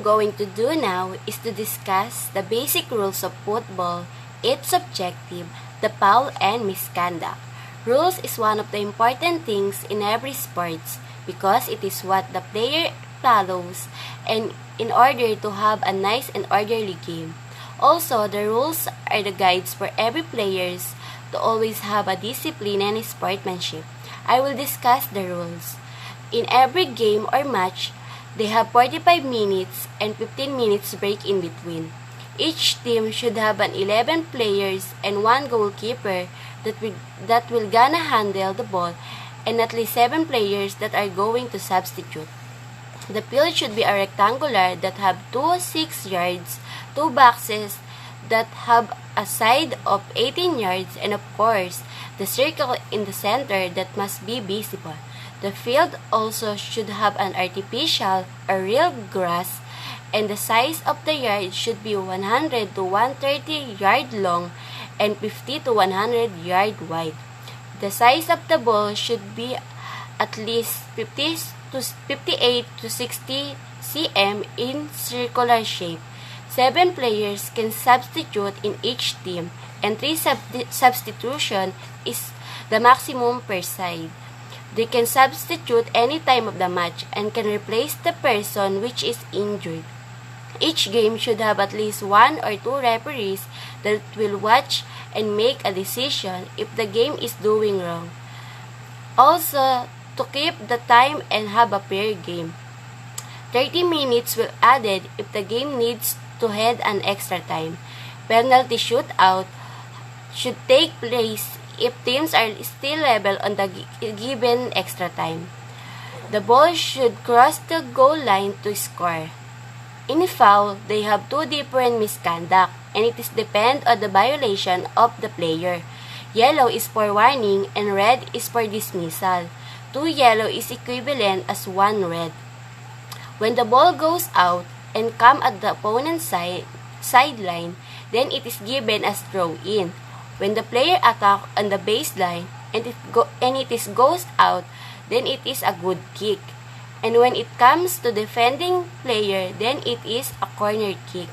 going to do now is to discuss the basic rules of football, its objective, the foul, and misconduct. Rules is one of the important things in every sports because it is what the player follows and in order to have a nice and orderly game. Also, the rules are the guides for every players to always have a discipline and sportsmanship. I will discuss the rules. In every game or match, they have 45 minutes and 15 minutes break in between. Each team should have an 11 players and one goalkeeper that will gonna handle the ball and at least 7 players that are going to substitute. The field should be a rectangular that have 6 yards, 2 boxes that have a side of 18 yards, and of course, the circle in the center that must be visible. The field also should have an artificial or real grass, and the size of the yard should be 100 to 130 yard long and 50 to 100 yard wide. The size of the ball should be at least 58 to 60 cm in circular shape. 7 players can substitute in each team, and 3 substitution is the maximum per side. They can substitute any time of the match and can replace the person which is injured. Each game should have at least 1 or 2 referees that will watch and make a decision if the game is doing wrong. Also, to keep the time and have a fair game. 30 minutes will added if the game needs to head an extra time. Penalty shootout should take place if teams are still level on the given extra time. The ball should cross the goal line to score. In foul, they have 2 different misconduct, and it is depend on the violation of the player. Yellow is for warning and red is for dismissal. 2 yellow is equivalent as 1 red. When the ball goes out and come at the opponent's sideline, then it is given as throw-in. When the player attack on the baseline and it goes out, then it is a good kick. And when it comes to defending player, then it is a corner kick.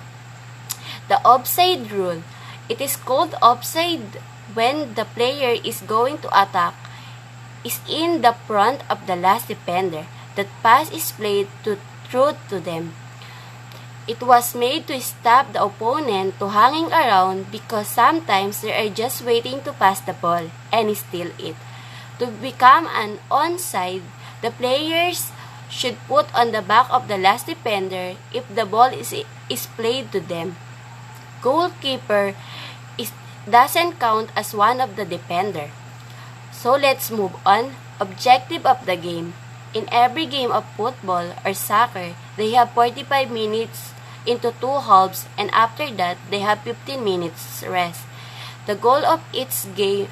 The offside rule. It is called offside when the player is going to attack is in the front of the last defender. That pass is played through to them. It was made to stop the opponent to hanging around because sometimes they are just waiting to pass the ball and steal it. To become an onside, the players should put on the back of the last defender if the ball is played to them. Goalkeeper doesn't count as one of the defender. So let's move on. Objective of the game. In every game of football or soccer, they have 45 minutes into 2 halves, and after that, they have 15 minutes rest. The goal of this game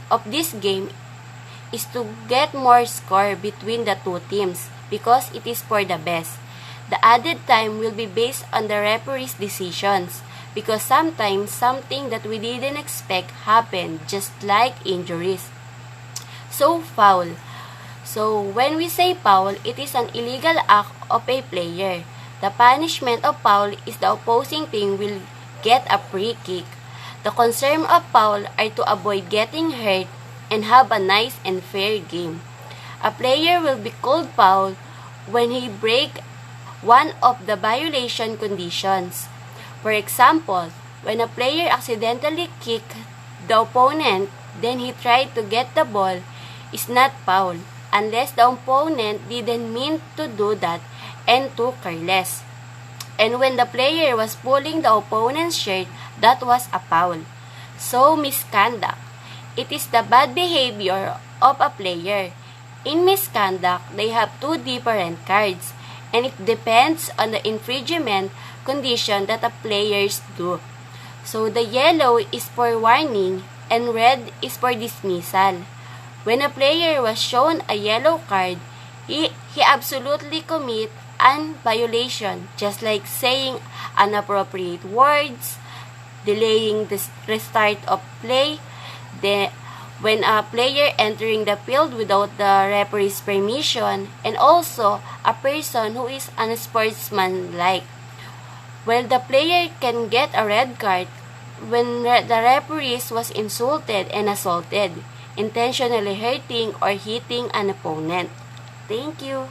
is to get more score between the 2 teams because it is for the best. The added time will be based on the referee's decisions because sometimes something that we didn't expect happened, just like injuries. So, foul. So, when we say foul, it is an illegal act of a player. The punishment of foul is the opposing team will get a free kick. The concern of foul are to avoid getting hurt and have a nice and fair game. A player will be called foul when he break one of the violation conditions. For example, when a player accidentally kick the opponent, then he tried to get the ball, is not foul unless the opponent didn't mean to do that and too careless. And when the player was pulling the opponent's shirt, that was a foul. So, misconduct. It is the bad behavior of a player. In misconduct, they have 2 different cards, and it depends on the infringement condition that the players do. So, the yellow is for warning, and red is for dismissal. When a player was shown a yellow card, he absolutely commit an violation, just like saying inappropriate words, delaying the restart of play, when a player entering the field without the referee's permission, and also a person who is unsportsmanlike. while the player can get a red card when the referee was insulted and assaulted, intentionally hurting or hitting an opponent. Thank you.